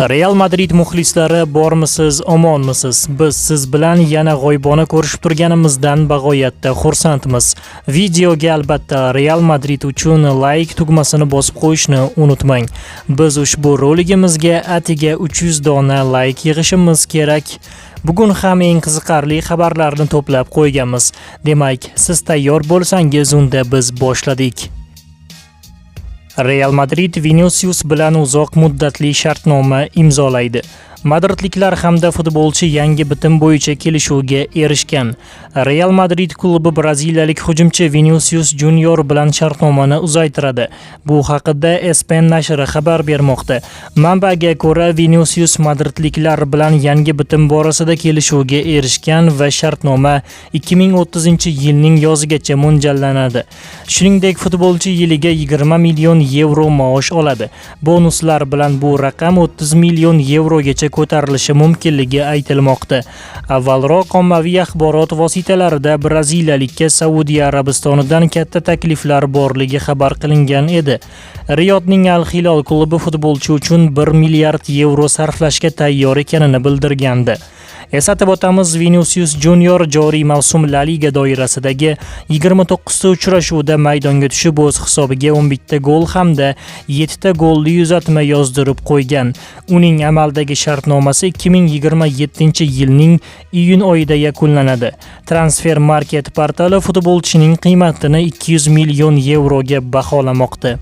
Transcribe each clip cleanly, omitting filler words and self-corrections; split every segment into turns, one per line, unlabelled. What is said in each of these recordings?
Real Madrid muxlislari bormisiz, omonmisiz? Biz siz bilan yana g'oybona ko'rishib turganimizdan bag'oyatda xursandmiz. Videoga albatta Real Madrid uchun like tugmasini bosib qo'yishni unutmang. Biz ushbu roligimizga atiga 300 dona like yig'ishimiz kerak. Bugun ham eng qiziqarli xabarlarni to'plab qo'yganmiz. Demak, siz tayyor bo'lsangiz, unda biz boshladik. Real Madrid Vinicius bilan uzoq muddatli shartnoma imzolaydi. Madridliklar hamda futbolchi yangi bitim bo'yicha kelishuvga erishgan. Real Madrid klubi braziliyalik hujumchi Vinicius Junior bilan shartnomani uzaytiradi. Bu haqida ESPN nashri xabar bermoqda. Manbaga ko'ra, Vinicius madridliklar bilan yangi bitim borasida kelishuvga erishgan va shartnoma 2030-yilning yozigacha mo'ljallanadi. Shuningdek, futbolchi yiliga 20 million yevro maosh oladi. Bonuslar bilan bu raqam 30 million yevrogacha ko'tarilishi mumkinligi aytilmoqda. Avvalroq ommaviy axborot vositalarida braziliyalikka Saudiya Arabistonidan katta takliflar borligi xabar qilingan edi. Riyodning Al Hilol klubi futbolchi uchun 1 milliard yevro sarflashga tayyor ekanini bildirgandi. Eslatib o'tamiz, Vinicius Junior joriy mavsum La Liga doirasidagi 29 ta uchrashuvda maydonga tushib o'z hisobiga 11 ta gol hamda 7 ta golli uzatma yozdirib qo'ygan. Uning amaldagi shartnomasi 2027-yilning iyun oyida yakunlanadi. Transfer Market portali futbolchining qiymatini 200 million yevroga baholamoqda.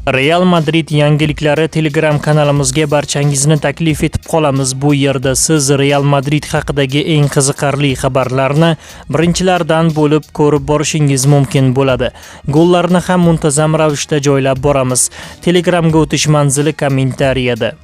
Real Madrid yangiliklari Telegram kanalimizga barchangizni taklif etib qolamiz. Bu yerda siz Real Madrid haqidagi eng qiziqarli xabarlarni birinchilardan bo'lib ko'rib borishingiz mumkin bo'ladi. Gollarni ham muntazam ravishda joylab boramiz. Telegramga o'tish manzili kommentariyada.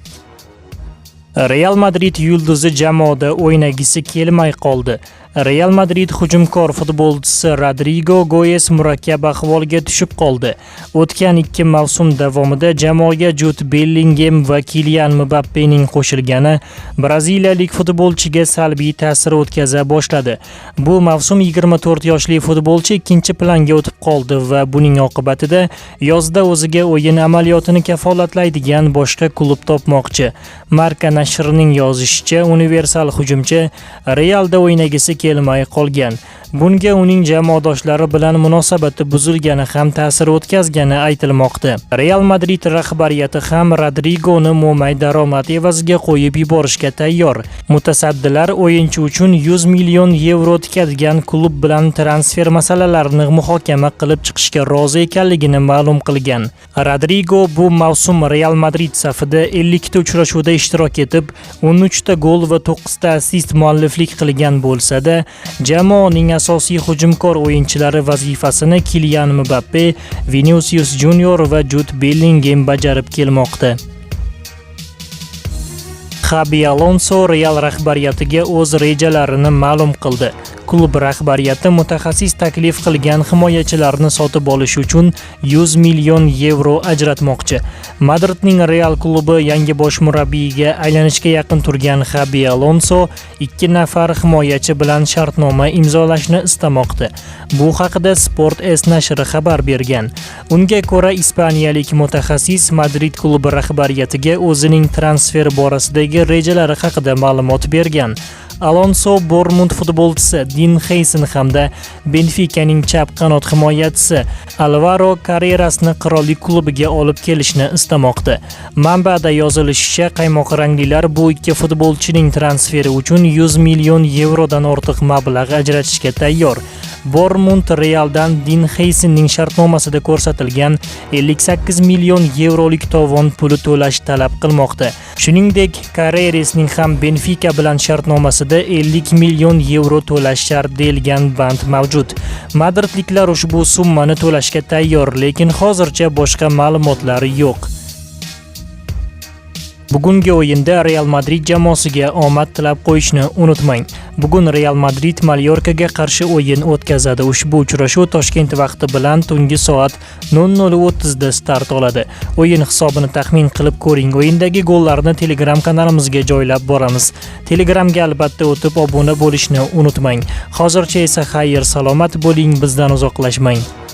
Real Madrid yulduzi jamoada o'ynagisi kelmay qoldi. Real Madrid hujumkor futbolchisi Rodrigo Goes murakkab ahvolga tushib qoldi. O'tgan 2 mavsum davomida jamoaga Jude Bellingham va Kylian Mbappening qo'shilgani braziliyalik futbolchiga salbiy ta'sir o'tkaza boshladi. Bu mavsum 24 yoshli futbolchi ikkinchi planga o'tib qoldi va buning oqibatida yozda o'ziga o'yin amaliyotini kafolatlaydigan boshqa klub topmoqchi. Marca nashrining yozishicha, universal hujumchi Realda o'ynagisi kelmay qolgan. Bunga uning jamoadoshlari bilan munosabati buzilgani ham ta'sir o'tkazgani aytilmoqda. Real Madrid rahbariyati ham Rodrigoni mo'may daromad evaziga qo'yib yuborishga tayyor. Mutasaddilar o'yinchi uchun 100 million yevro tikadigan klub bilan transfer masalalarini muhokama qilib chiqishga rozi ekanligini ma'lum qilgan. Rodrigo bu mavsum Real Madrid safida 50 ta uchrashuvda ishtirok etib, 13 ta gol va 9 ta assist mualliflik qilgan bo'lsa-da, jamoaning asosiy hujumkor o'yinchilari vazifasini Kylian Mbappe, Vinicius Junior va Jude Bellingham bajarib kelmoqda. Xabi Alonso Real rahbariyatiga o'z rejalarini ma'lum qildi. Klub rahbariyati mutaxassis taklif qilgan himoyachilarni sotib olish uchun 100 million yevro ajratmoqchi. Madridning Real klubi yangi bosh murabbiyiga aylanishga yaqin turgan Xabi Alonso 2 nafar himoyachi bilan shartnoma imzolashni istamoqda. Bu haqida Sport S nashri xabar bergan. Unga ko'ra, ispaniyalik mutaxassis Madrid klubi rahbariyatiga o'zining transfer borasidagi rejalari haqida ma'lumot bergan. Alonso Bournemouth futbolchisi Dean Heysen hamda Benficaning chap qanot himoyachisi Alvaro Carrerasni qirollik klubiga olib kelishni istamoqda. Manbada yozilishicha, qaymoq ranglilar bu ikki futbolchining transferi uchun 100 million yevrodan ortiq mablag' ajratishga tayyor. Bournemouth Realdan Dean Heysenning shartnomasida ko'rsatilgan 58 million yevrolik tovon puli to'lash talab qilmoqda. Shuningdek, Carrerasning ham Benfica bilan shartnomasida 50 million yevro to'lash shart deyilgan band mavjud. Madridliklar ushbu summani to'lashga tayyor, lekin hozircha boshqa ma'lumotlar yo'q. Bugungi o'yinda Real Madrid jamoasiga omad tilab qo'yishni unutmang. Bugun Real Madrid Mallorcaga qarshi o'yin o'tkazadi. Ushbu uchrashuv Toshkent vaqti bilan tungi soat 00:30 da start oladi. O'yin hisobini taxmin qilib ko'ring. O'yindagi gollarni Telegram kanalimizga joylab boramiz. Telegramga albatta o'tib obuna bo'lishni unutmang. Hozircha esa xayr, salomat bo'ling, bizdan uzoqlashmang.